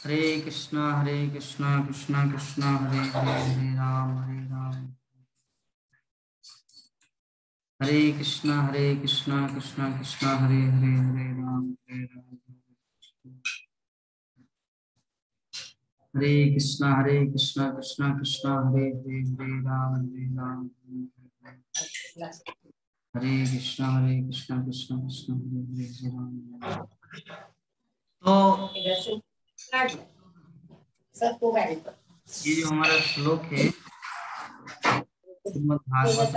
हरे कृष्णा कृष्णा कृष्णा हरे हरे हरे राम हरे कृष्णा कृष्णा कृष्णा हरे हरे हरे राम हरे कृष्णा कृष्णा कृष्णा हरे हरे हरे राम हरे कृष्णा कृष्णा कृष्णा हरे हरे हरे राम। तो ये जो हमारा श्लोक है श्रीमद् भागवत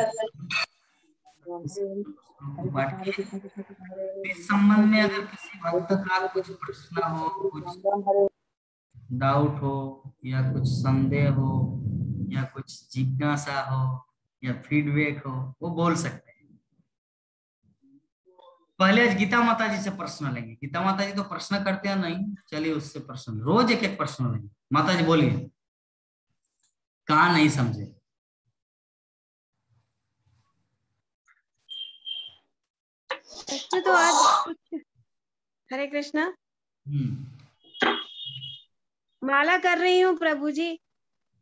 इस संबंध में अगर किसी भक्त का कुछ प्रश्न हो, कुछ डाउट हो या कुछ संदेह हो या कुछ जिज्ञासा हो या फीडबैक हो, वो बोल सकते हैं। पहले आज गीता माता जी से प्रश्न लेंगे। गीता माता जी तो प्रश्न करते हैं नहीं, चलिए उससे प्रश्न, रोज एक एक प्रश्न लेंगे। माता जी बोलिए, कहाँ नहीं समझे? तो आज कुछ हरे कृष्णा माला कर रही हूँ प्रभु जी,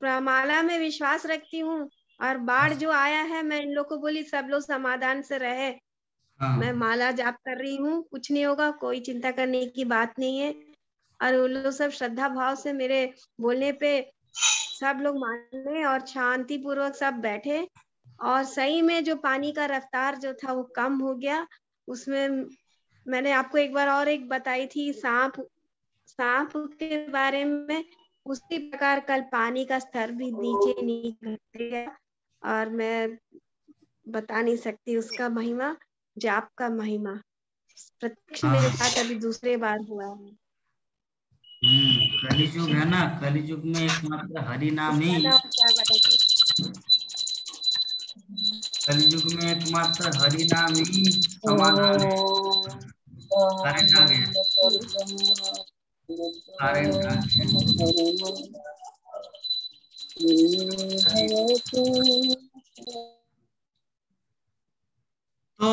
माला में विश्वास रखती हूँ। और बाढ़ जो आया है, मैं इन लोग को बोली सब लोग समाधान से रहे। मैं माला जाप कर रही हूँ, कुछ नहीं होगा, कोई चिंता करने की बात नहीं है। और वो लोग सब श्रद्धा भाव से मेरे बोलने पे सब लोग माने और शांति पूर्वक सब बैठे। और सही में जो पानी का रफ्तार जो था वो कम हो गया। उसमें मैंने आपको एक बार और एक बताई थी सांप के बारे में, उसी प्रकार कल पानी का स्तर भी नीचे नहीं घट गया। और मैं बता नहीं सकती उसका महिमा, जाप का महिमा प्रत्यक्ष मेरे साथ अभी दूसरे बार हुआ है। कलियुग है ना, कलियुग में एकमात्र हरि नाम ही, कलियुग में एकमात्र हरि नाम ही समाधान है। करंट आ गया, करंट आ गया। तो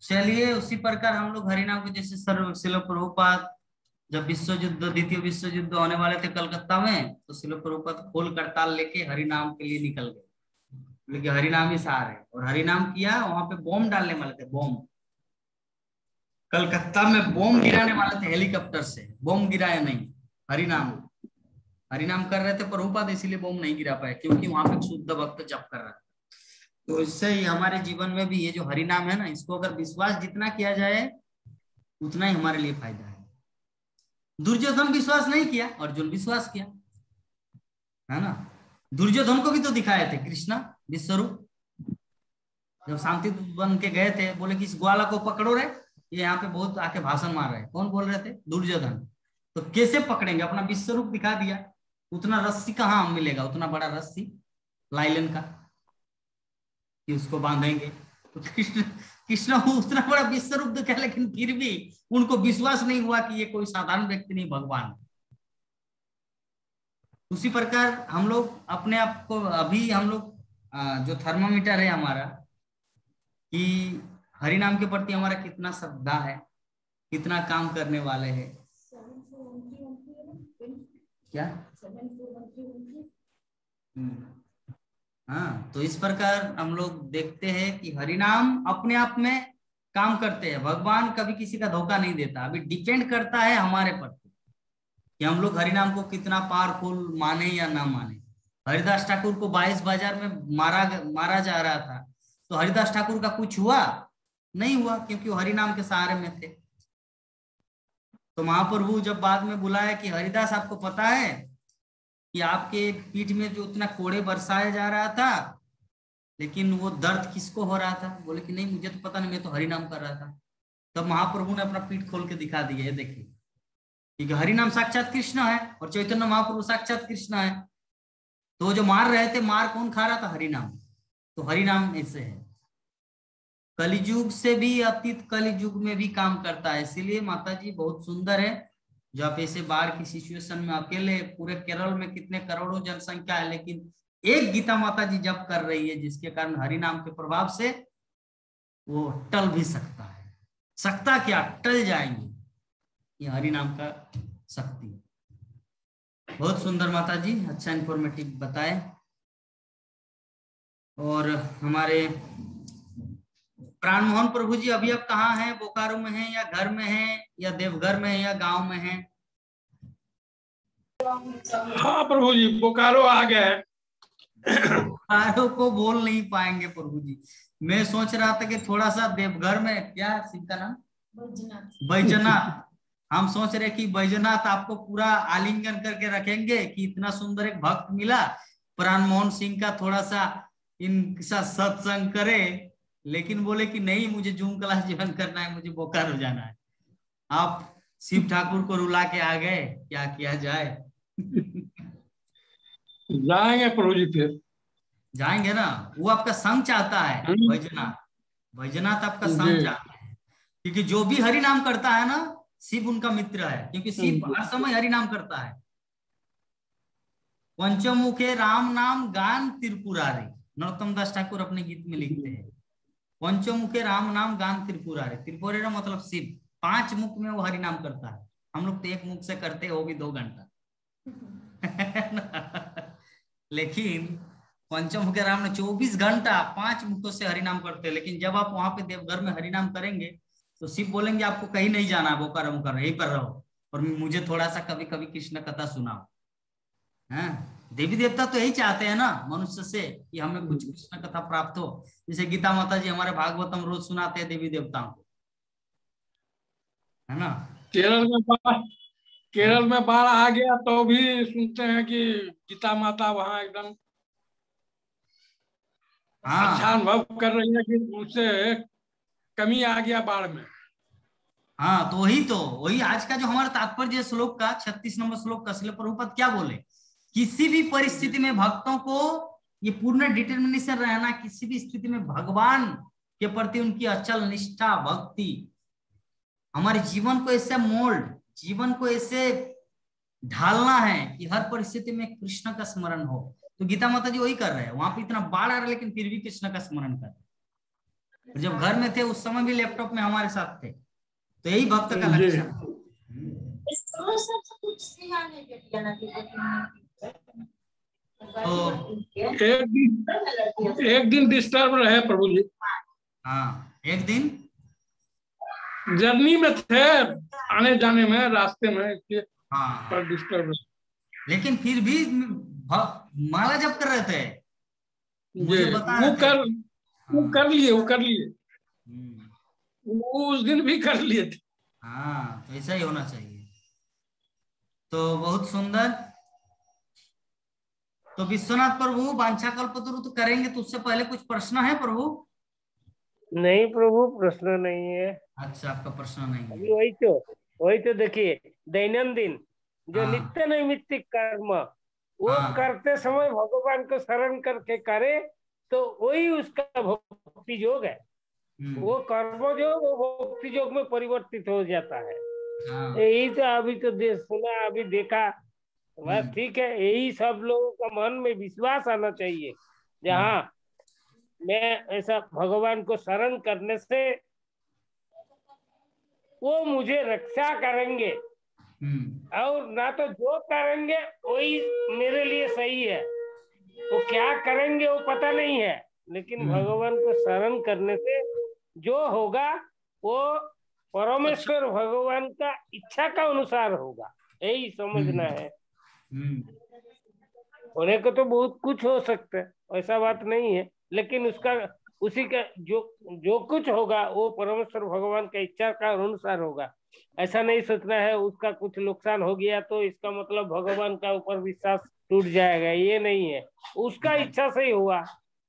चलिए उसी प्रकार हम लोग हरि नाम को, जैसे सर्व शिल प्रभुपाद जब विश्व युद्ध, द्वितीय विश्व युद्ध होने वाले थे कलकत्ता में, तो शिल प्रभुपाद खोल करताल लेके हरि नाम के लिए निकल गए, लेकिन हरि नाम ही सार है। और हरि नाम किया, वहां पे बॉम्ब डालने वाले थे, बॉम्ब कलकत्ता में बॉम्ब गिराने वाले थे, हेलीकॉप्टर से बॉम्ब गिराया नहीं, हरि नाम कर रहे थे प्रभुपाद, इसीलिए बॉम्ब नहीं गिरा पाए, क्योंकि वहां पे शुद्ध भक्त जप कर रहा था। तो इससे ही हमारे जीवन में भी ये जो हरि नाम है ना, इसको अगर विश्वास जितना किया जाए उतना ही हमारे लिए फायदा है। दुर्योधन विश्वास नहीं किया, अर्जुन विश्वास किया, है ना। दुर्योधन को भी तो दिखाए थे कृष्णा विश्वरूप, जब शांति बन के गए थे, बोले कि इस ग्वाला को पकड़ो रे, ये यहाँ पे बहुत आके भाषण मार रहे हैं। कौन बोल रहे थे? दुर्योधन। तो कैसे पकड़ेंगे? अपना विश्वरूप दिखा दिया। उतना रस्सी कहाँ मिलेगा, उतना बड़ा रस्सी लाइलन का कि उसको बांधेंगे। तो कृष्ण उतना बड़ा विश्वरूप दिखा, लेकिन फिर भी उनको विश्वास नहीं हुआ कि ये कोई साधारण व्यक्ति नहीं, भगवान। उसी प्रकार हम लोग अपने आप को, अभी हम लोग जो थर्मामीटर है हमारा, कि हरि नाम के प्रति हमारा कितना श्रद्धा है, कितना काम करने वाले हैं। क्या? हाँ, तो इस प्रकार हम लोग देखते हैं कि हरि नाम अपने आप में काम करते हैं। भगवान कभी किसी का धोखा नहीं देता। अभी डिपेंड करता है हमारे पर कि हम लोग हरि नाम को कितना पावरफुल माने या ना माने। हरिदास ठाकुर को 22 बाजार में मारा जा रहा था, तो हरिदास ठाकुर का कुछ हुआ? नहीं हुआ, क्योंकि वो हरि नाम के सहारे में थे। तो महाप्रभु जब बाद में बुलाया कि हरिदास, आपको पता है कि आपके पीठ में जो उतना कोड़े बरसाया जा रहा था, लेकिन वो दर्द किसको हो रहा था? बोले कि नहीं, मुझे तो पता नहीं, मैं तो हरि नाम कर रहा था। तब महाप्रभु ने अपना पीठ खोल के दिखा दिया, ये देखिए, क्योंकि हरि नाम साक्षात कृष्ण है और चैतन्य महाप्रभु साक्षात कृष्ण है। तो जो मार रहे थे, मार कौन खा रहा था? हरि नाम। तो हरि नाम ऐसे है, कलियुग से भी अतीत कलियुग में भी काम करता है। इसीलिए माता जी बहुत सुंदर है। जो आप ऐसे बाढ़ की सिचुएशन में अकेले, पूरे केरल में कितने करोड़ों जनसंख्या है, लेकिन एक गीता माता जी जप कर रही है, जिसके कारण हरि नाम के प्रभाव से वो टल भी सकता है। सकता क्या, टल जाएंगे। ये हरि नाम का शक्ति है। बहुत सुंदर माता जी, अच्छा इंफॉर्मेटिव बताए। और हमारे प्राणमोहन प्रभु जी अभी आप कहाँ हैं? बोकारो में हैं या घर में हैं या देवघर में हैं या गांव में हैं? हाँ प्रभु जी, बोकारो आ गए। बोकारो को बोल नहीं पाएंगे प्रभु जी। मैं सोच रहा था कि थोड़ा सा देवघर में, क्या शिव का नाम, बैजनाथ। हम सोच रहे कि बैजनाथ आपको पूरा आलिंगन करके रखेंगे कि इतना सुंदर एक भक्त मिला, प्राणमोहन सिंह का थोड़ा सा इनके साथ सत्संग करे। लेकिन बोले कि नहीं, मुझे जूम क्लास ज्वाइन करना है, मुझे बोकारो जाना है। आप शिव ठाकुर को रुला के आ गए, क्या किया जाए। जाएंगे प्रभु जी फिर। जाएंगे ना, वो आपका संग चाहता है बैजनाथ। बैजनाथ आपका संग चाहता है, क्योंकि जो भी हरि नाम करता है ना, शिव उनका मित्र है, क्योंकि शिव हर समय हरि नाम करता है। पंचमुखे राम नाम गान त्रिपुरारी, नरोत्तम दास ठाकुर अपने गीत में लिखते हैं। पंचमुखे राम नाम गान त्रिपुरारी, त्रिपुरारी मतलब शिव। 5 मुख में वो हरि नाम करता है। हम लोग तो 1 मुख से करते हैं, वो भी 2 घंटा। लेकिन पंचमुख के राम ने 24 घंटा 5 मुखों से हरिनाम करते हैं। लेकिन जब आप वहां पे देवघर में हरिनाम करेंगे तो शिव बोलेंगे आपको कहीं नहीं जाना, बोकारो कर यहीं पर रहो और मुझे थोड़ा सा कभी कभी कृष्ण कथा सुनाओ। देवी देवता तो यही चाहते हैं ना मनुष्य से, कि हमें कुछ कृष्ण कथा प्राप्त हो। जैसे गीता माता जी हमारे भागवतम रोज सुनाते हैं देवी देवताओं को, है ना। केरल में बाढ़ आ गया तो भी सुनते हैं कि गीता माता वहाँ एकदम अच्छा अनुभव कर रही है कि उससे कमी आ गया बाढ़ में। हाँ, तो वही आज का जो हमारा तात्पर्य श्लोक का 36 नंबर श्लोक का श्रील प्रभुपाद क्या बोले, किसी भी परिस्थिति में भक्तों को ये पूर्ण डिटर्मिनेशन रहना, किसी भी स्थिति में भगवान के प्रति उनकी अचल निष्ठा भक्ति, हमारे जीवन को ऐसे मोल्ड, जीवन को ऐसे ढालना है कि हर परिस्थिति में कृष्ण का स्मरण हो। तो गीता माता जी वही कर रहे हैं। वहां पे इतना बाढ़ आ रहा है लेकिन फिर भी कृष्ण का स्मरण कर रहे हैं। जब घर में थे उस समय भी लैपटॉप में हमारे साथ थे। तो यही भक्त का लक्षण है। तो एक दिन डिस्टर्ब रहे प्रभु जी। हाँ, एक दिन जर्नी में थे, आने जाने में रास्ते में हाँ पर डिस्टर्ब। लेकिन फिर भी माला जप कर रहे थे, मुझे बता वो रहे थे। वो कर लिए वो उस दिन भी कर लिए थे। हाँ, तो ऐसा ही होना चाहिए। तो बहुत सुंदर। तो विश्वनाथ प्रभु वांछा कल्पतरु तो करेंगे, तो उससे पहले कुछ प्रश्न है प्रभु? नहीं प्रभु, प्रश्न नहीं है। अच्छा, आपका प्रश्न नहीं है। अभी वही तो देखिए, दैनंदिन जो नित्य नैमित्तिक कर्म वो करते समय भगवान को शरण करके करे तो वही उसका भक्ति योग है। वो कर्म जो वो भक्ति योग में परिवर्तित हो जाता है। यही तो अभी तो सुना, अभी देखा, बस ठीक है। यही सब लोगों का मन में विश्वास आना चाहिए, जहाँ मैं ऐसा भगवान को शरण करने से वो मुझे रक्षा करेंगे, और ना तो जो करेंगे वही मेरे लिए सही है। वो क्या करेंगे वो पता नहीं है, लेकिन भगवान को शरण करने से जो होगा वो परमेश्वर भगवान का इच्छा का अनुसार होगा, यही समझना है। होने को तो बहुत कुछ हो सकता है, ऐसा बात नहीं है, लेकिन उसका उसी का जो कुछ होगा वो परमेश्वर भगवान का इच्छा का अनुसार होगा। ऐसा नहीं सोचना है उसका कुछ नुकसान हो गया तो इसका मतलब भगवान का ऊपर विश्वास टूट जाएगा, ये नहीं है। उसका इच्छा से ही हुआ।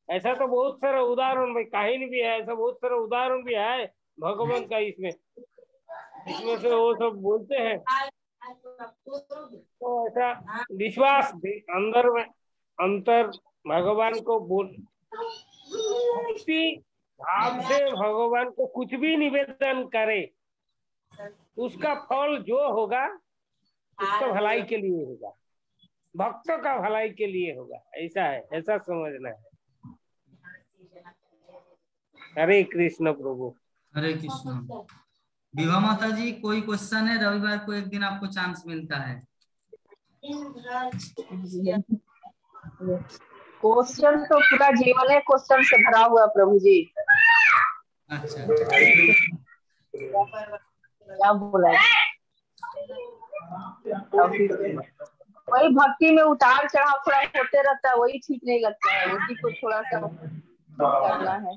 ऐसा तो बहुत सारा उदाहरण में कहानी भी है, ऐसा बहुत सारा उदाहरण भी है भगवान का। इसमें से वो सब बोलते हैं, तो ऐसा विश्वास अंदर में अंतर भगवान को भक्ति भाव से भगवान को कुछ भी निवेदन करे, उसका फल जो होगा उसका भलाई के लिए होगा, भक्तों का भलाई के लिए होगा। ऐसा है, ऐसा समझना है। हरे कृष्ण प्रभु। हरे कृष्ण। विभा माता जी, कोई क्वेश्चन है? रविवार को एक दिन आपको चांस मिलता है। क्वेश्चन तो पूरा जीवन है क्वेश्चन से भरा हुआ प्रभु जी। अच्छा, क्या बोला? वही भक्ति में उतार चढ़ाव थोड़ा होते रहता है, वही ठीक नहीं लगता है, उसी को थोड़ा सा करना है।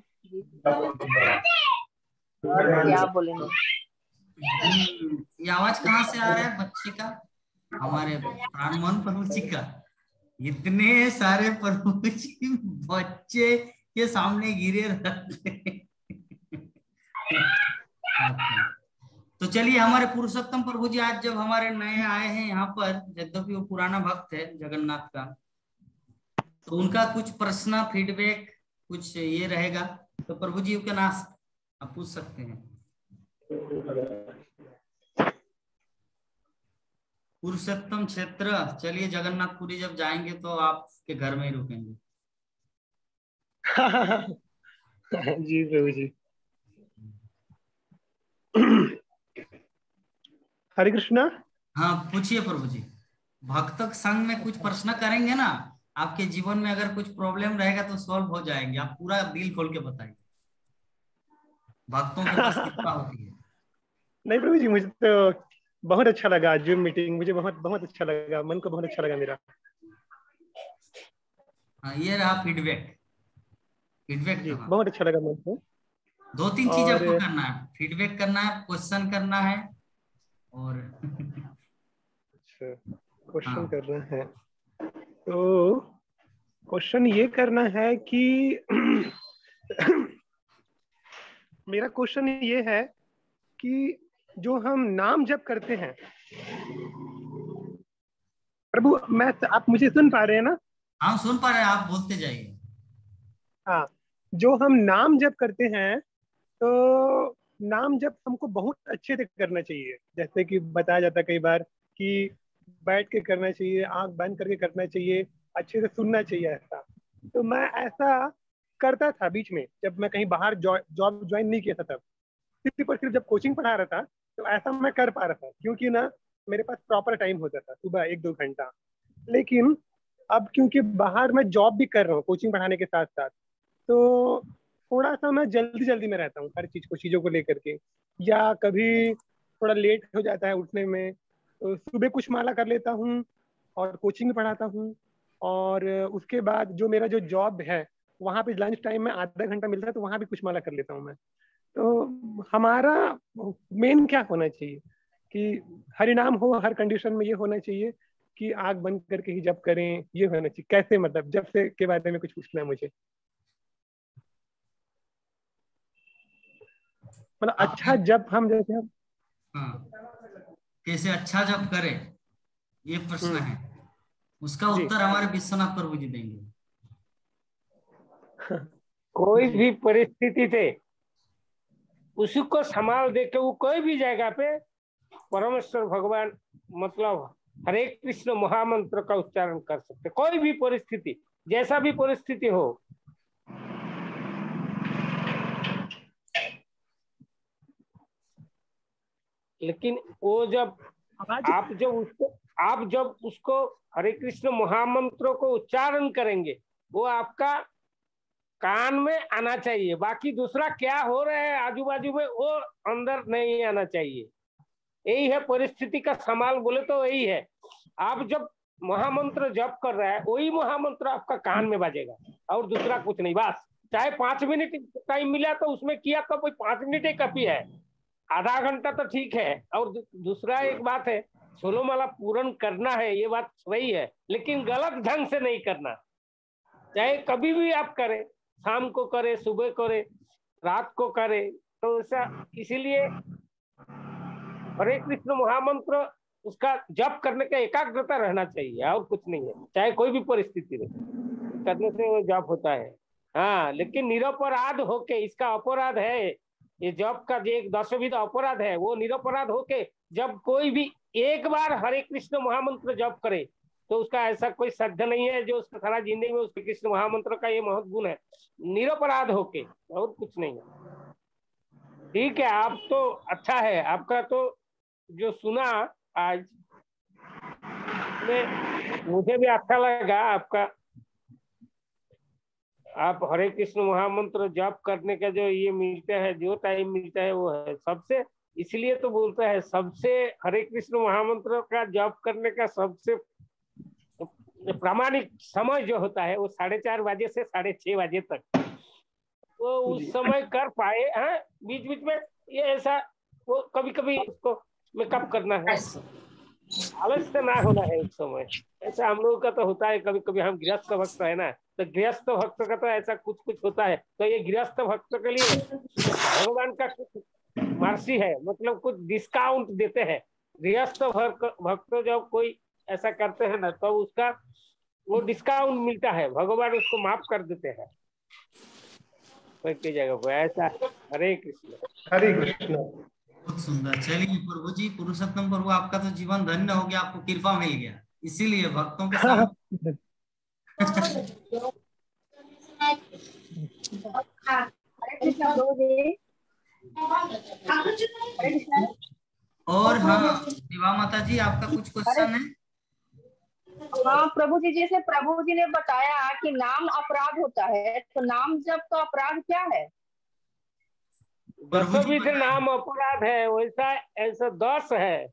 और क्या बोलेंगे? ये आवाज कहाँ से आ रहा है बच्चे का? हमारे प्राणमोहन प्रभु जी का। इतने सारे प्रभु जी बच्चे के सामने गिरे रहते हैं। तो चलिए, हमारे पुरुषोत्तम प्रभु जी आज जब हमारे नए आए हैं यहाँ पर, यद्यपि वो पुराना भक्त है जगन्नाथ का, तो उनका कुछ प्रश्न फीडबैक कुछ ये रहेगा, तो प्रभु जी के नाम आप पूछ सकते हैं। पुरुषोत्तम क्षेत्र, चलिए जगन्नाथपुरी जब जाएंगे तो आपके घर में ही रुकेंगे। जी प्रभु जी। हरे कृष्णा। हाँ पूछिए प्रभु जी। भक्तक संघ में कुछ प्रश्न करेंगे ना, आपके जीवन में अगर कुछ प्रॉब्लम रहेगा तो सॉल्व हो जाएंगे। आप पूरा दिल खोल के बताइए, भक्तों के पास कृपा होती है। नहीं प्रभु जी, मुझे तो बहुत अच्छा लगा जूम मीटिंग, मुझे बहुत बहुत अच्छा लगा, मन को बहुत अच्छा लगा मेरा। हाँ ये रहा फीडबैक। फीडबैक जी बहुत अच्छा लगा मन को। 2-3 चीज आपको करना है, फीडबैक करना है, क्वेश्चन करना है और अच्छा क्वेश्चन करना है। तो क्वेश्चन ये करना है कि मेरा क्वेश्चन ये है कि जो हम नाम जप करते हैं प्रभु, मैं आप मुझे सुन पा रहे हैं ना? हाँ सुन पा रहे हैं, आप बोलते जाइए। हाँ, जो हम नाम जप करते हैं तो नाम जप हमको बहुत अच्छे से करना चाहिए। जैसे कि बताया जाता है कई बार कि बैठ के करना चाहिए, आंख बंद करके करना चाहिए, अच्छे से सुनना चाहिए। ऐसा तो मैं ऐसा करता था बीच में, जब मैं कहीं बाहर जॉब ज्वाइन नहीं किया था तब, सिर्फ और सिर्फ जब कोचिंग पढ़ा रहा था तो ऐसा मैं कर पा रहा था, क्योंकि ना मेरे पास प्रॉपर टाइम होता था, सुबह 1-2 घंटा। लेकिन अब क्योंकि बाहर मैं जॉब भी कर रहा हूँ कोचिंग पढ़ाने के साथ साथ, तो थोड़ा सा मैं जल्दी जल्दी में रहता हूँ हर चीज़ों को लेकर के, या कभी थोड़ा लेट हो जाता है उठने में, तो सुबह कुछ माला कर लेता हूँ और कोचिंग में पढ़ाता हूँ। और उसके बाद जो मेरा जो जॉब है वहाँ पे लंच टाइम में आधा घंटा मिलता है, तो वहाँ भी कुछ माला कर लेता हूँ मैं। तो हमारा मेन क्या होना चाहिए कि हरिनाम हो, हर कंडीशन में ये होना चाहिए कि आग बंद करके ही जप करें, ये होना चाहिए। कैसे, मतलब जप से के बारे में कुछ पूछना है मुझे, मतलब अच्छा जप हम जैसे हम कैसे अच्छा जप करें, ये प्रश्न है। उसका उत्तर हमारे विश्वनाथ प्रभु जी देंगे। कोई भी परिस्थिति थे उसी को संभाल दे के वो कोई भी जगह पे परमेश्वर भगवान मतलब हरे कृष्ण महामंत्र का उच्चारण कर सकते, कोई भी परिस्थिति, जैसा भी परिस्थिति हो। लेकिन वो जब आप जब उसको हरे कृष्ण महामंत्रों को उच्चारण करेंगे, वो आपका कान में आना चाहिए। बाकी दूसरा क्या हो रहा है आजू बाजू में, वो अंदर नहीं आना चाहिए। यही है परिस्थिति का संभाल, बोले तो यही है। आप जब महामंत्र जप कर रहा है, वही महामंत्र आपका कान में बजेगा और दूसरा कुछ नहीं। बस चाहे 5 मिनट टाइम मिला तो उसमें किया तो कोई 5 मिनट ही काफी है, आधा घंटा तो ठीक है। और दूसरा एक बात है, सोलो माला पूर्ण करना है, ये बात सही है, लेकिन गलत ढंग से नहीं करना। चाहे कभी भी आप करें, शाम को करे, सुबह करे, रात को करे, तो ऐसा इसीलिए हरे कृष्ण महामंत्र उसका जप करने का एकाग्रता रहना चाहिए और कुछ नहीं है। चाहे कोई भी परिस्थिति रहे, करने से वो जप होता है। हाँ, लेकिन निरपराध होके, इसका अपराध है ये जप का, जो एक दशविध अपराध है, वो निरपराध होके जब कोई भी एक बार हरे कृष्ण महामंत्र जप करे तो उसका ऐसा कोई साध्य नहीं है जो उसका सारा जिंदगी में उसके कृष्ण महामंत्र का ये महत्व गुण है, निरपराध होके, और कुछ नहीं है। ठीक है, आप तो अच्छा है, आपका तो जो सुना आज इसमें मुझे भी अच्छा लगा आपका, आप हरे कृष्ण महामंत्र जप करने का जो ये मिलता है, जो टाइम मिलता है वो है सबसे, इसलिए तो बोलता है सबसे हरे कृष्ण महामंत्र का जप करने का सबसे प्रामाणिक समय जो होता है वो 4:30 बजे से 6:30 बजे तक, वो उस समय कर पाए हैं। बीच बीच में ये ऐसा वो कभी कभी उसको मेकअप करना है, आलस से ना होना है उस समय। ऐसा हम लोगों का तो होता है कभी कभी, हम गृहस्थ भक्त है ना, तो गृहस्थ भक्त का तो ऐसा कुछ कुछ होता है। तो ये गृहस्थ भक्त के लिए भगवान का कुछ मर्सी है, मतलब कुछ डिस्काउंट देते हैं। गृहस्थ भक्त जब कोई ऐसा करते हैं ना तो उसका वो डिस्काउंट मिलता है, भगवान उसको माफ कर देते हैं जगह पर। ऐसा हरे कृष्ण। हरे कृष्ण। बहुत सुंदर। चलिए प्रभु जी, पुरुषोत्तम प्रभु, आपका तो जीवन धन्य हो गया, आपको कृपा मिल गया, इसीलिए भक्तों के साथ और हाँ दिवा माता जी, आपका कुछ क्वेश्चन है? हाँ प्रभु जी, जैसे प्रभु जी ने बताया कि नाम अपराध होता है, तो नाम जप का अपराध क्या है? दसों नाम अपराध है, वैसा ऐसा 10 है।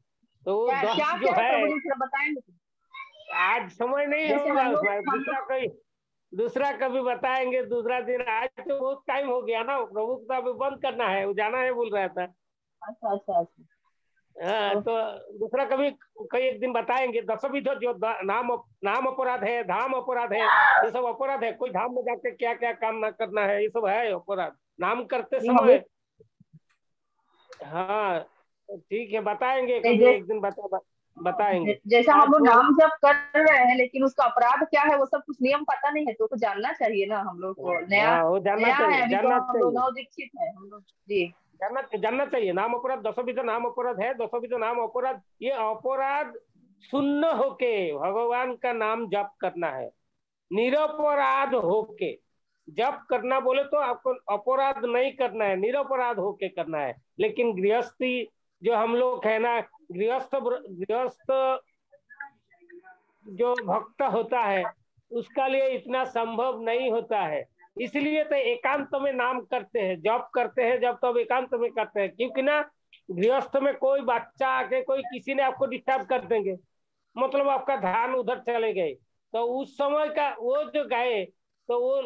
तो वो 10 क्या जो है बताएंगे? आज समय नहीं होगा, दूसरा कभी बताएंगे, दूसरा दिन। आज तो बहुत टाइम हो गया ना, प्रभु को अभी बंद करना है, वो जाना है बोल रहा था। अच्छा। हाँ, तो दूसरा कभी कई एक दिन बताएंगे। 10 भी तो जो नाम अपराध है, धाम अपराध है, ये सब अपराध है। कोई धाम में जाके क्या क्या काम ना करना है, ये सब है अपराध नाम करते समय। हाँ ठीक है, बताएंगे कभी एक दिन, बताएंगे। जैसा हम लोग नाम जप कर रहे हैं, लेकिन उसका अपराध क्या है वो सब कुछ नियम पता नहीं है, तो जानना चाहिए ना हम लोग को। नया है, अभी तो हम लोग नवदीक्षित है हम लोग जी। जानना चाहिए। नाम अपराध 10 भी तो नाम अपराध है, 10 भी तो नाम अपराध। ये अपराध शून्य होके भगवान का नाम जप करना है, निरपराध होके जप करना। बोले तो आपको अपराध नहीं करना है, निरपराध होके करना है। लेकिन गृहस्थी जो हम लोग है ना, गृहस्थ जो भक्त होता है उसका लिए इतना संभव नहीं होता है। इसलिए तो एकांत में नाम करते हैं, जप करते हैं, जब तब एकांत में करते हैं। क्योंकि ना गृहस्थ में कोई बच्चा आके कोई किसी ने आपको डिस्टर्ब कर देंगे, मतलब आपका ध्यान उधर चले गए, तो उस समय का वो जो गए तो वो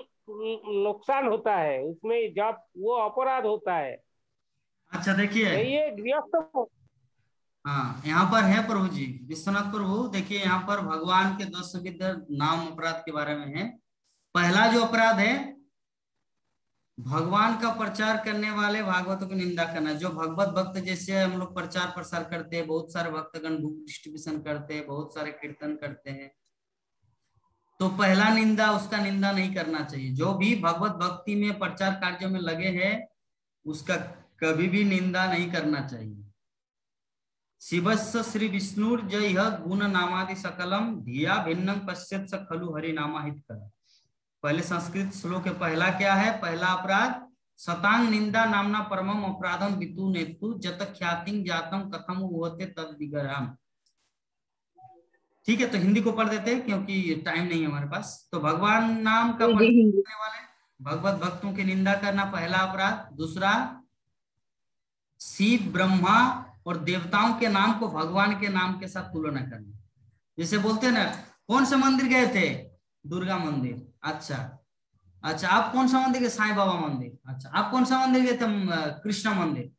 नुकसान होता है उसमें, जब वो अपराध होता है। अच्छा देखिए, ये गृहस्थ हाँ यहाँ पर है प्रभु जी, विश्वनाथ प्रभु। देखिए यहाँ पर भगवान के 10 विध नाम अपराध के बारे में है। पहला जो अपराध है, भगवान का प्रचार करने वाले भागवतों की निंदा करना। जो भगवत भक्त जैसे हम लोग प्रचार प्रसार करते हैं, बहुत सारे भक्तगण बुक डिस्ट्रीब्यूशन करते हैं, बहुत सारे कीर्तन करते हैं, तो पहला निंदा, उसका निंदा नहीं करना चाहिए। जो भी भगवत भक्ति में प्रचार कार्यों में लगे हैं उसका कभी भी निंदा नहीं करना चाहिए। शिवस्य श्री विष्णुर जय गुण नामादि सकलम धिया भिन्नं पश्यत स खलु हरि नामाहित कर। पहले संस्कृत श्लोक है। पहला क्या है? पहला अपराध, शतांग निंदा नामना परमम अपराधम वितु नेतु जत ख्यातिं जातम कथम होते तद विगरम। ठीक है, तो हिंदी को पढ़ देते हैं क्योंकि टाइम नहीं है हमारे पास। तो भगवान नाम का प्रचार करने वाले भगवत भक्तों की निंदा करना पहला अपराध। दूसरा, शिव ब्रह्मा और देवताओं के नाम को भगवान के नाम के साथ तुलना करना। जैसे बोलते हैं ना, कौन से मंदिर गए थे? दुर्गा मंदिर। अच्छा आप कौन सा मंदिर गए? साईं बाबा मंदिर। अच्छा आप कौन सा मंदिर गए थे? कृष्ण मंदिर।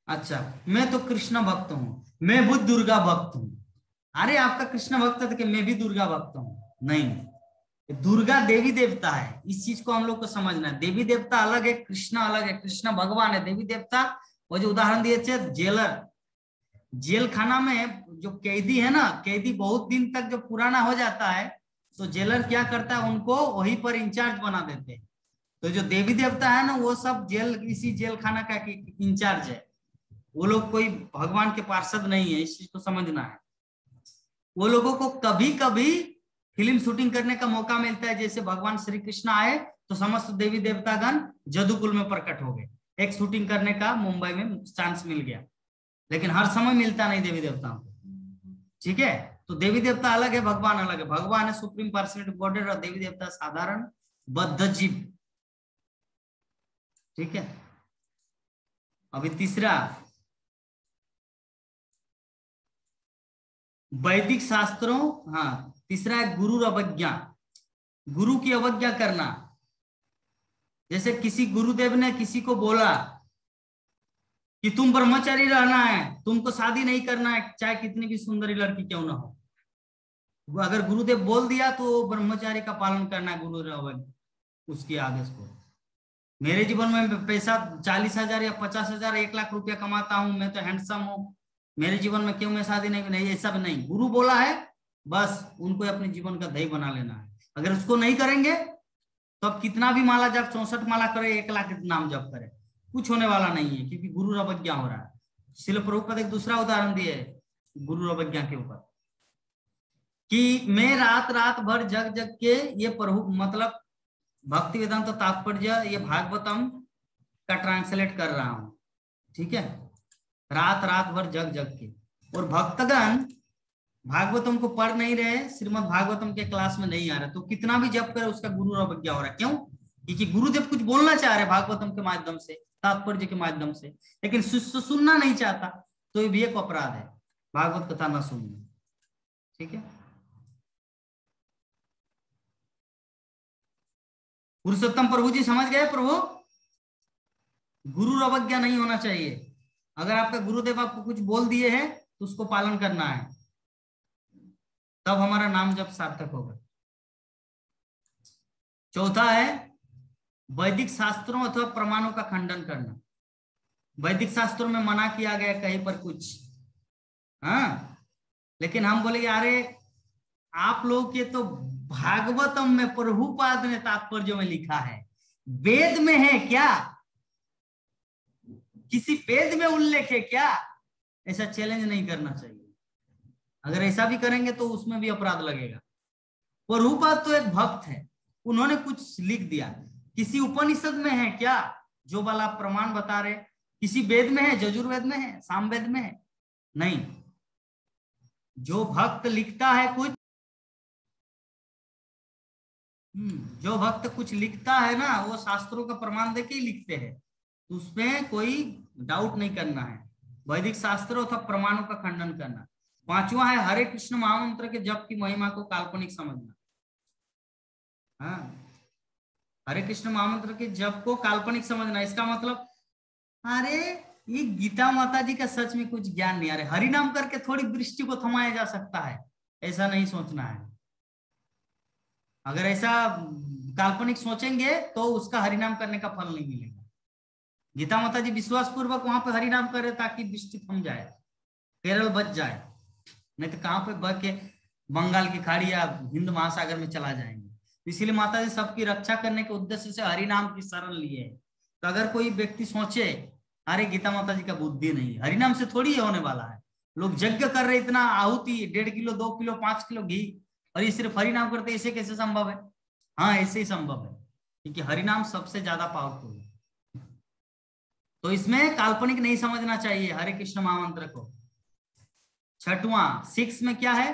अच्छा मैं तो कृष्ण भक्त हूँ, मैं भी दुर्गा भक्त हूँ। अरे आपका कृष्ण भक्त है कि मैं भी दुर्गा भक्त हूँ? नहीं, दुर्गा देवी देवता है, इस चीज को हम लोग को समझना है। देवी देवता अलग है, कृष्ण अलग है। कृष्ण भगवान है, देवी देवता। वो जो उदाहरण दिए थे, जेलर, जेल खाना में जो कैदी है ना, कैदी बहुत दिन तक जो पुराना हो जाता है तो जेलर क्या करता है, उनको वहीं पर इंचार्ज बना देते हैं। तो जो देवी देवता है ना, वो सब जेल, इसी जेल खाना का इंचार्ज है। वो लोग कोई भगवान के पार्षद नहीं है, इस चीज को समझना है। वो लोगों को कभी कभी फिल्म शूटिंग करने का मौका मिलता है। जैसे भगवान श्री कृष्ण आए तो समस्त देवी देवतागण जदुकुल में प्रकट हो गए, एक शूटिंग करने का मुंबई में चांस मिल गया। लेकिन हर समय मिलता नहीं देवी देवताओं को, ठीक है। तो देवी देवता अलग है, भगवान अलग है। भगवान है सुप्रीम पर्सनैलिटी गॉडेड और देवी देवता साधारण बद्ध जीव। ठीक है, अभी तीसरा, वैदिक शास्त्रों, हाँ तीसरा है गुरु अवज्ञा, गुरु की अवज्ञा करना। जैसे किसी गुरुदेव ने किसी को बोला कि तुम ब्रह्मचारी रहना है, तुमको शादी नहीं करना है, चाहे कितनी भी सुंदरी लड़की क्यों ना हो। अगर गुरुदेव बोल दिया तो ब्रह्मचारी का पालन करना है, गुरु उसके आदेश को। मेरे जीवन में पैसा 40,000 या 50,000 1 लाख रुपया कमाता हूं, मैं तो हैंडसम हूं, मेरे जीवन में क्यों मैं शादी नहीं, ऐसा भी नहीं। गुरु बोला है, बस उनको अपने जीवन का ध्येय बना लेना है। अगर उसको नहीं करेंगे तो अब कितना भी माला जप 64 माला करे, 1 लाख नाम जप करे, कुछ होने वाला नहीं है, क्योंकि गुरु अवज्ञा हो रहा है। शिल प्रभुपाद एक दूसरा उदाहरण दिए है गुरु अवज्ञा के ऊपर, कि मैं रात रात भर जग जग के ये प्रभु, मतलब भक्ति वेदांत तात्पर्य ये भागवतम का ट्रांसलेट कर रहा हूं। ठीक है, रात रात भर जग जग के। और भक्तगण भागवतम को पढ़ नहीं रहे, श्रीमद् भागवतम के क्लास में नहीं आ रहे, तो कितना भी जप करे उसका गुरु अवज्ञा हो रहा है। क्यों? क्योंकि गुरुदेव कुछ बोलना चाह रहे भागवतम के माध्यम से, तात्पर्य के माध्यम से, लेकिन शिष्य सुनना नहीं चाहता, तो ये भी एक अपराध है, भागवत कथा ना सुनना। ठीक है, पुरुषोत्तम प्रभु जी समझ गए? प्रभु गुरु अवज्ञा नहीं होना चाहिए। अगर आपका गुरुदेव आपको कुछ बोल दिए हैं तो उसको पालन करना है, तब हमारा नाम जब सार्थक होगा। चौथा है वैदिक शास्त्रों अथवा प्रमाणों का खंडन करना। वैदिक शास्त्रों में मना किया गया कहीं पर कुछ, हाँ, लेकिन हम बोले अरे आप लोग के तो भागवतम में प्रभुपाद ने तात्पर्य में लिखा है, वेद में है क्या? किसी वेद में उल्लेख है क्या? ऐसा चैलेंज नहीं करना चाहिए। अगर ऐसा भी करेंगे तो उसमें भी अपराध लगेगा। प्रभुपाद तो एक भक्त है, उन्होंने कुछ लिख दिया, किसी उपनिषद में है क्या जो वाला प्रमाण बता रहे? किसी वेद में है? यजुर्वेद में है? सामवेद में है? नहीं। जो भक्त लिखता है कुछ, जो भक्त कुछ लिखता है ना, वो शास्त्रों का प्रमाण देके ही लिखते हैं, तो उसमें कोई डाउट नहीं करना है। वैदिक शास्त्रों अथवा प्रमाणों का खंडन करना। पांचवा है हरे कृष्ण महामंत्र के जप की महिमा को काल्पनिक समझना। हाँ, हरे कृष्ण महामंत्र के जप को काल्पनिक समझना। इसका मतलब अरे ये गीता माता जी का सच में कुछ ज्ञान नहीं आ रहा, हरि नाम करके थोड़ी दृष्टि को थमाया जा सकता है, ऐसा नहीं सोचना है। अगर ऐसा काल्पनिक सोचेंगे तो उसका हरिनाम करने का फल नहीं मिलेगा। गीता माता जी विश्वास पूर्वक वहां पे हरिनाम करे ताकि दृष्टि थम जाए, केरल बच जाए, नहीं तो कहां पे बच के बंगाल की खाड़ी या हिंद महासागर में चला जाएंगे। इसीलिए माता जी सबकी रक्षा करने के उद्देश्य से हरिनाम की शरण लिए है। तो अगर कोई व्यक्ति सोचे अरे गीता माता जी का बुद्धि नहीं, हरिनाम से थोड़ी होने वाला है। लोग यज्ञ कर रहे, इतना आहुति 1.5 किलो 2 किलो 5 किलो घी, और ये सिर्फ हरिनाम करते, ऐसे कैसे संभव है? हाँ, ऐसे ही संभव है, क्योंकि हरिनाम सबसे ज्यादा पावरफुल है। तो इसमें काल्पनिक नहीं समझना चाहिए हरे कृष्ण महामंत्र को। छठवां 6 में क्या है?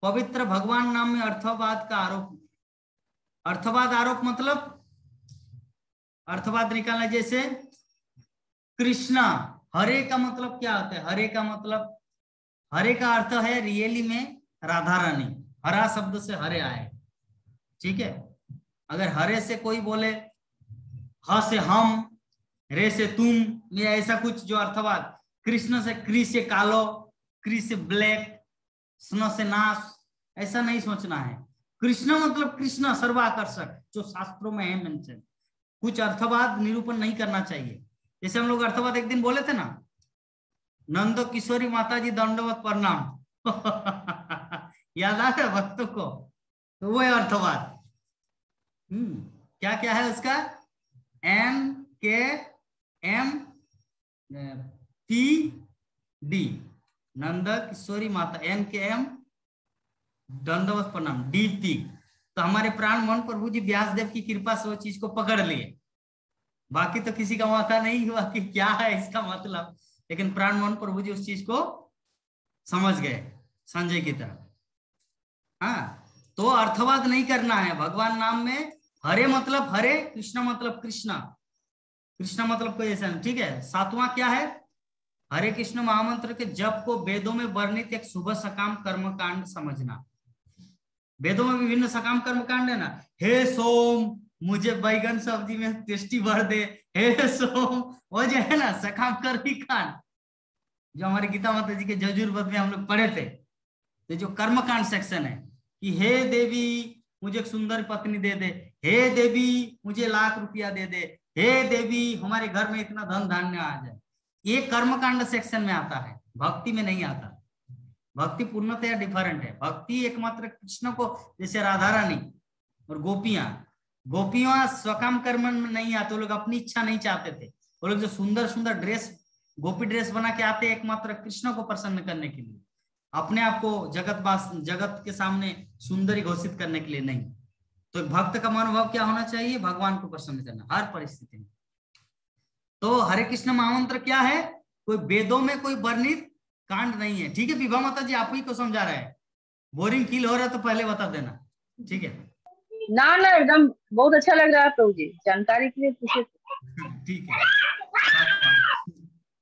पवित्र भगवान नाम में अर्थवाद का आरोप। अर्थवाद आरोप मतलब अर्थवाद निकालना। जैसे कृष्णा, हरे का मतलब क्या होता है? हरे का मतलब, हरे का अर्थ है रियली में राधा रानी, हरा शब्द से हरे आए। ठीक है, अगर हरे से कोई बोले ह से हम, रे से तुम, या ऐसा कुछ जो अर्थवाद, कृष्ण से क्री से कालो, क्री से ब्लैक, स्नो से नाश, ऐसा नहीं सोचना है। कृष्ण मतलब कृष्ण सर्वाकर्षक, जो शास्त्रों में है मेंशन। कुछ अर्थवाद निरूपण नहीं करना चाहिए। जैसे हम लोग अर्थवाद एक दिन बोले थे ना, नंदो किशोरी माता जी दंडवत प्रणाम याद आता है भक्तों को? तो वो है अर्थवाद। क्या क्या है उसका? NKMPD, नंद किशोरी माता, NKM दंडवत प्रणाम, DP। तो हमारे प्राण मोहन प्रभु जी व्यास देव की कृपा से वो चीज को पकड़ लिए। बाकी तो किसी का मौका नहीं हुआ कि क्या है इसका मतलब, लेकिन प्राण मोहन प्रभु जी उस चीज को समझ गए संजय की तरह। हाँ, तो अर्थवाद नहीं करना है। भगवान नाम में हरे मतलब हरे, कृष्ण मतलब कृष्णा, कृष्णा मतलब कोई ऐसा नहीं, ठीक है। 7वां क्या है, हरे कृष्ण महामंत्र के जप को वेदों में वर्णित एक शुभ सकाम कर्म कांड समझना। वेदों में विभिन्न सकाम कर्म कांड है ना, हे सोम मुझे बैगन सब्जी में टेस्टी भर दे, हे सोम, वो जो है ना सकाम कर्म कांड, जो हमारे गीता माता जी के यजुर्वेद में हम लोग पढ़े थे, तो जो कर्मकांड सेक्शन है कि हे देवी मुझे एक सुंदर पत्नी दे दे, हे देवी मुझे ₹1,00,000 दे दे, हे देवी हमारे घर में इतना धन धान्य आ जाए, ये कर्मकांड सेक्शन में आता है, भक्ति में नहीं आता। भक्ति पूर्णतया डिफरेंट है। भक्ति एकमात्र कृष्ण को, जैसे राधा रानी और गोपियां स्वकाम कर्म में नहीं आते, वो लोग अपनी इच्छा नहीं चाहते थे, वो लोग जो सुंदर सुंदर ड्रेस, गोपी ड्रेस बना के आते एकमात्र कृष्ण को प्रसन्न करने के लिए, अपने आप को जगत के सामने सुंदरी घोषित करने के लिए नहीं। तो भक्त का मनोभाव क्या होना चाहिए, भगवान को प्रसन्न करना हर परिस्थिति में। तो हरे कृष्ण महामंत्र क्या है, कोई वेदों में कोई वर्णित कांड नहीं है, ठीक है। विभा माता जी आप ही को समझा रहे हैं, बोरिंग फील हो रहा है तो पहले बता देना, ठीक है ना। एकदम बहुत अच्छा लग रहा है प्रभु जी, जानकारी के लिए पूछे। ठीक है।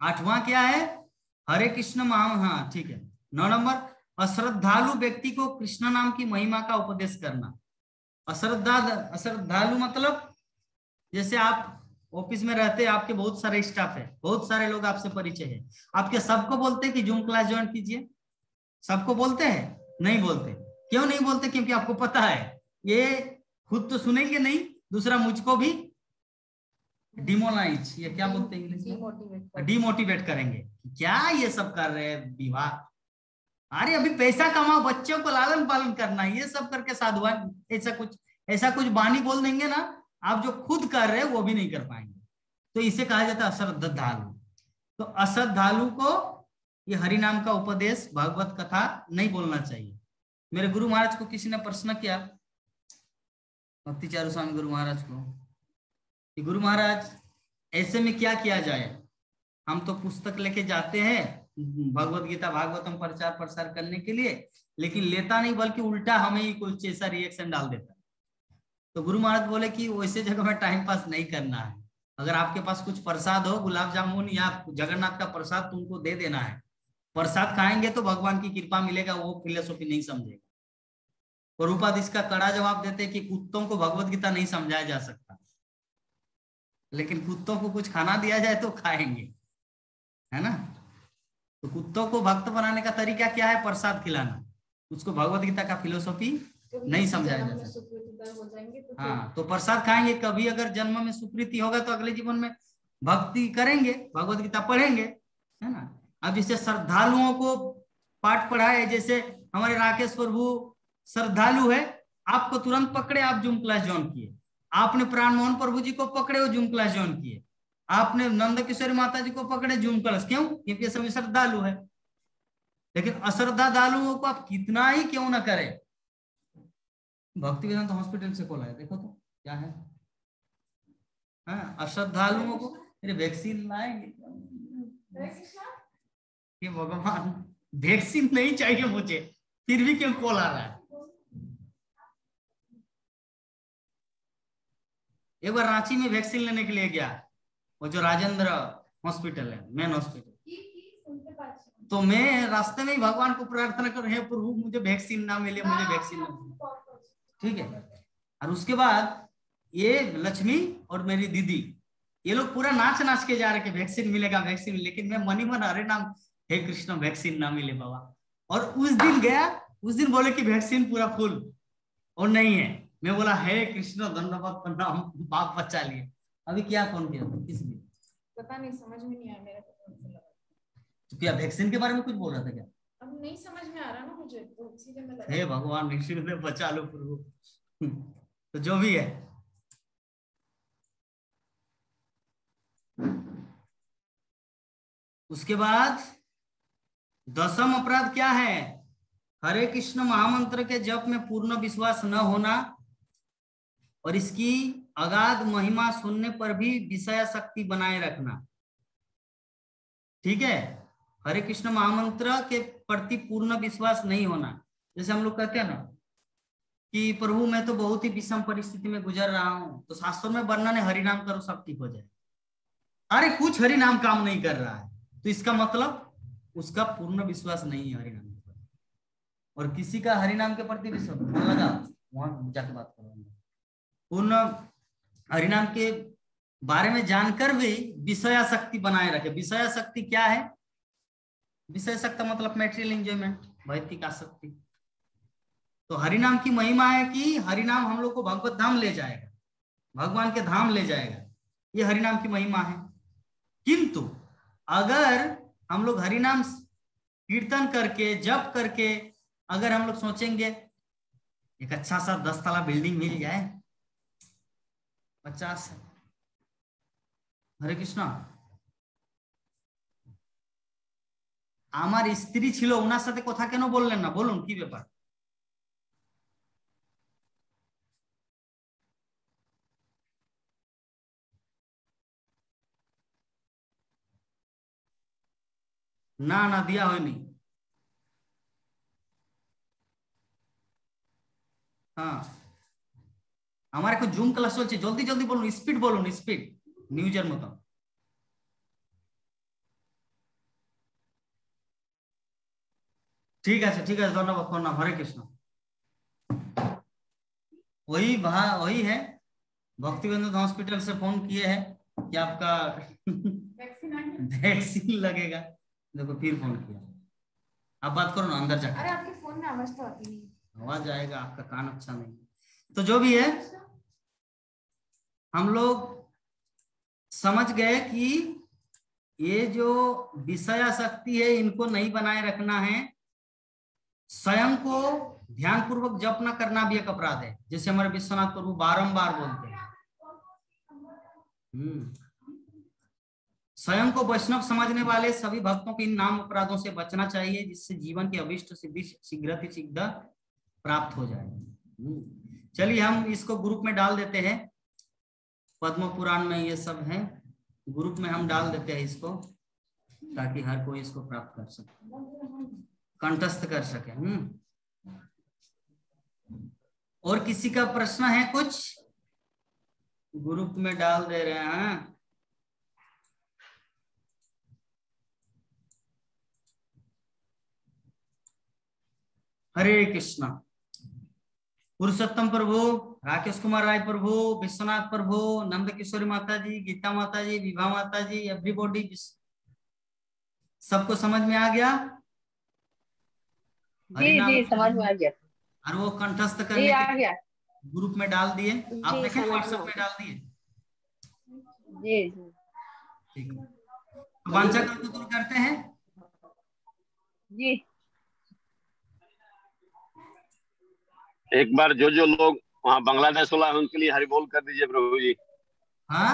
8वां क्या है, हरे कृष्ण महामंत्र, हाँ ठीक है। 9 नंबर, अश्रद्धालु व्यक्ति को कृष्ण नाम की महिमा का उपदेश करना। अश्रद्धालु मतलब जैसे आप ऑफिस में रहते हैं, आपके बहुत सारे स्टाफ है, बहुत सारे लोग आपसे परिचय है, आपके सबको बोलते हैं कि जूम क्लास ज्वाइन कीजिए, सबको बोलते हैं? नहीं बोलते। क्यों नहीं बोलते? क्योंकि आपको पता है ये खुद तो सुनेंगे नहीं, दूसरा मुझको भी डिमोलाइज, ये क्या बोलते हैं इंग्लिश में, डिमोटिवेट करेंगे। क्या ये सब कर रहे हैं विवाह, अरे अभी पैसा कमाओ, बच्चों को लालन पालन करना, ये सब करके साधुवान ऐसा कुछ बानी बोल देंगे ना, आप जो खुद कर रहे हैं वो भी नहीं कर पाएंगे। तो इसे कहा जाता है अश्रद्धालु। तो अश्रद्धालु को ये हरि नाम का उपदेश, भागवत कथा नहीं बोलना चाहिए। मेरे गुरु महाराज को किसी ने प्रश्न किया, भक्ति चारू स्वामी गुरु महाराज को, कि गुरु महाराज ऐसे में क्या किया जाए, हम तो पुस्तक लेके जाते हैं भगवत गीता भागवतम प्रचार प्रसार करने के लिए, लेकिन लेता नहीं बल्कि उल्टा हमें ही कुछ ऐसा रिएक्शन डाल देता है। तो गुरु महाराज बोले कि वैसे जगह में टाइम पास नहीं करना है, अगर आपके पास कुछ प्रसाद हो, गुलाब जामुन या जगन्नाथ का प्रसाद तुमको दे देना है, प्रसाद खाएंगे तो भगवान की कृपा मिलेगा, वो फिलोसॉफी नहीं समझेगा। प्रभुपाद इसका कड़ा जवाब देते कि कुत्तों को भगवत गीता नहीं समझाया जा सकता, लेकिन कुत्तों को कुछ खाना दिया जाए तो खाएंगे, है ना। तो कुत्तों को भक्त बनाने का तरीका क्या है, प्रसाद खिलाना, उसको भगवत गीता का फिलोसॉफी नहीं समझाया जा सकता। हाँ, तो प्रसाद खाएंगे, कभी अगर जन्म में सुप्रीति होगा तो अगले जीवन में भक्ति करेंगे, भगवत गीता पढ़ेंगे, है ना। अब जैसे श्रद्धालुओं को पाठ पढ़ाए, जैसे हमारे राकेश प्रभु श्रद्धालु है, आपको तुरंत पकड़े, आप जूम क्लास ज्वाइन किए, आपने प्राण मोहन प्रभु जी को पकड़े, वो जूम क्लास ज्वाइन किए, आपने नंद किशोरी माता जी को पकड़े, जूम क्लास, क्यों? क्योंकि सभी श्रद्धालु है। लेकिन अश्रद्धालुओं को आप कितना ही क्यों ना करें, भक्ति वेदांत हॉस्पिटल से कॉल आया, देखो तो क्या है। हाँ, अश्रद्धालुओं को वैक्सीन लाएंगे, ये भगवान वैक्सीन नहीं चाहिए मुझे, फिर भी क्यों कॉल आ रहा है। एक बार रांची में वैक्सीन लेने के लिए गया, वो जो राजेंद्र हॉस्पिटल है, मेन हॉस्पिटल, तो मैं रास्ते में ही भगवान को प्रार्थना कर, हे प्रभु मुझे वैक्सीन ना मिले, मुझे वैक्सीन ना मिले, ठीक है। और उसके बाद ये लक्ष्मी और मेरी दीदी, ये लोग पूरा नाच नाच के जा रहे कि वैक्सीन मिलेगा, वैक्सीन, लेकिन मैं मनी मन हरे नाम, हे कृष्ण वैक्सीन ना मिले बाबा। और उस दिन गया, उस दिन बोले कि वैक्सीन पूरा फुल और नहीं है, मैं बोला हे कृष्ण धन्यवाद प्रणाम, बाप बचा लिए। अभी क्या फोन किया था, किस लिए पता नहीं, समझ में नहीं आया मेरा, तो क्या वैक्सीन के बारे में कुछ बोल रहा था क्या? अब नहीं समझ में आ रहा ना मुझे, तो इसीलिए मैं हे भगवान निश्चित बचा लो प्रभु। तो जो भी है, उसके बाद 10वां अपराध क्या है, हरे कृष्ण महामंत्र के जप में पूर्ण विश्वास न होना और इसकी अगाध महिमा सुनने पर भी विषय शक्ति बनाए रखना। ठीक है, हरे कृष्ण महामंत्र के प्रति पूर्ण विश्वास नहीं होना, जैसे हम लोग कहते हैं ना कि प्रभु मैं तो बहुत ही विषम परिस्थिति में गुजर रहा हूं, तो शास्त्रों में वर्णन है हरि नाम करो सब ठीक हो जाए। अरे कुछ हरि नाम काम नहीं कर रहा है तो इसका मतलब उसका पूर्ण विश्वास नहीं है हरि नाम के प्रति, और किसी का हरि नाम के प्रति विश्वास मन लगा वहां जाके बात करो। पूर्ण हरि नाम के बारे में जानकर भी विषयासक्ति बनाए रखे। विषयासक्ति क्या है? विषयासक्ति मतलब मैटेरियल एंजॉयमेंट, भौतिक आसक्ति। तो हरिनाम की महिमा है कि हरिनाम हम लोग को भगवत धाम ले जाएगा, भगवान के धाम ले जाएगा, ये हरिनाम की महिमा है। किंतु अगर हम लोग हरिनाम कीर्तन करके जप करके अगर हम लोग सोचेंगे एक अच्छा सा 10 तला बिल्डिंग मिल जाए, 50 हरे कृष्णा আমার স্ত্রী ছিল ওনার সাথে কথা কেন বললেন না, বলুন কি ব্যাপার? না না দিয়া হয়নি। হ্যাঁ আমার এখন জুম ক্লাস চলছে, জলদি জলদি বলুন, স্পিড বলুন, স্পিড নিউজের মতো। ठीक है धन्यवाद प्रणाम, हरे कृष्ण। वही है भक्तिवेदांत हॉस्पिटल से फोन किए हैं कि आपका वैक्सीन लगेगा। देखो फिर फोन किया, आप बात करो ना अंदर जाकर। अरे आपके फोन में आवाज तो आती नहीं। आवाज आएगा, आपका कान अच्छा नहीं। तो जो भी है हम लोग समझ गए कि ये जो विषयासक्ति है इनको नहीं बनाए रखना है। स्वयं को ध्यान पूर्वक जप न करना भी एक अपराध है, जैसे हमारे विश्वनाथ प्रभु बारंबार बोलते हैं। स्वयं को वैष्णव समझने वाले सभी भक्तों को इन नाम अपराधों से बचना चाहिए, जिससे जीवन की अभिष्ट सिद्धि शीघ्र प्राप्त हो जाए। चलिए हम इसको ग्रुप में डाल देते हैं, पद्म पुराण में ये सब है, ग्रुप में हम डाल देते हैं इसको, ताकि हर कोई इसको प्राप्त कर सके, कंठस्थ कर सके। और किसी का प्रश्न है कुछ? ग्रुप में डाल दे रहे हैं। हरे कृष्णा। पुरुषोत्तम प्रभु, राकेश कुमार राय प्रभु, विश्वनाथ प्रभु, नंद किशोरी माता जी, गीता माता जी, विभा माता जी, एवरीबॉडी, सबको समझ में आ गया? जी समझ में आ गया। और वो कंठस्थ करने के लिए ग्रुप में डाल दिए, आप देखें व्हाट्सएप में डाल दिए। जी ठीक है, वांछा को दूर करते हैं। जी एक बार जो लोग वहाँ बांग्लादेश वाला है उनके लिए हरि बोल कर दीजिए प्रभु जी। हाँ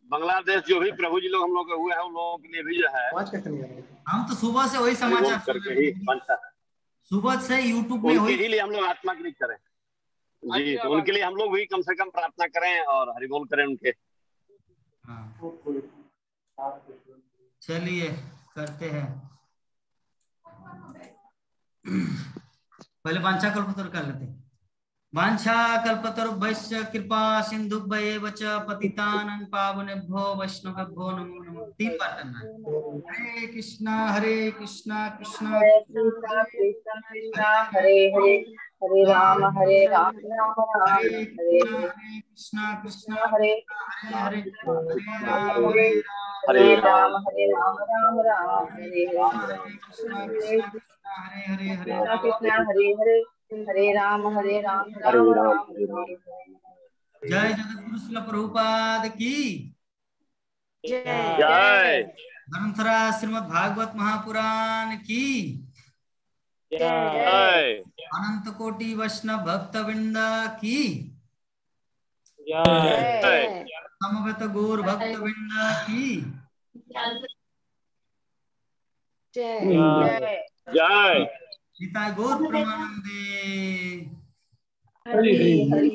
बांग्लादेश जो भी प्रभु जी लोग हम लोग हुए हैं उन लोगों के लिए भी जो है, हम तो सुबह से वही समाचार करके ही सुबह से यूट्यूब में उनके ही लिए हम लोग आत्मा की करें जी, तो उनके लिए हम लोग भी कम से कम प्रार्थना करें और हरि बोल करें उनके। चलिए करते हैं। पहले वांछा कल्पतरु कर लेते हैं। वांछा कल्पतरु वैश्य कृपा सिंधु वच पतितानं पावनेभ्यो वैष्णवेभ्यो नमो नमः। 3 बार करना है। हरे कृष्णा कृष्णा कृष्णा हरे हरे, हरे राम राम हरे कृष्णा कृष्णा हरे हरे, हरे राम राम राम हरे हरे, कृष्णा कृष्णा हरे हरे, कृष्णा हरे हरे, हरे राम राम राम। जय जगद्गुरु श्रील प्रभुपाद की जय। ग्रंथराज श्रीमद् भागवत महापुराण की जय। अनंत कोटि वैष्णव भक्तवृंद की जय। समवेत गौर भक्तवृंद की जय। जय। पिता गौर प्रेमानंदे। हरि हरि।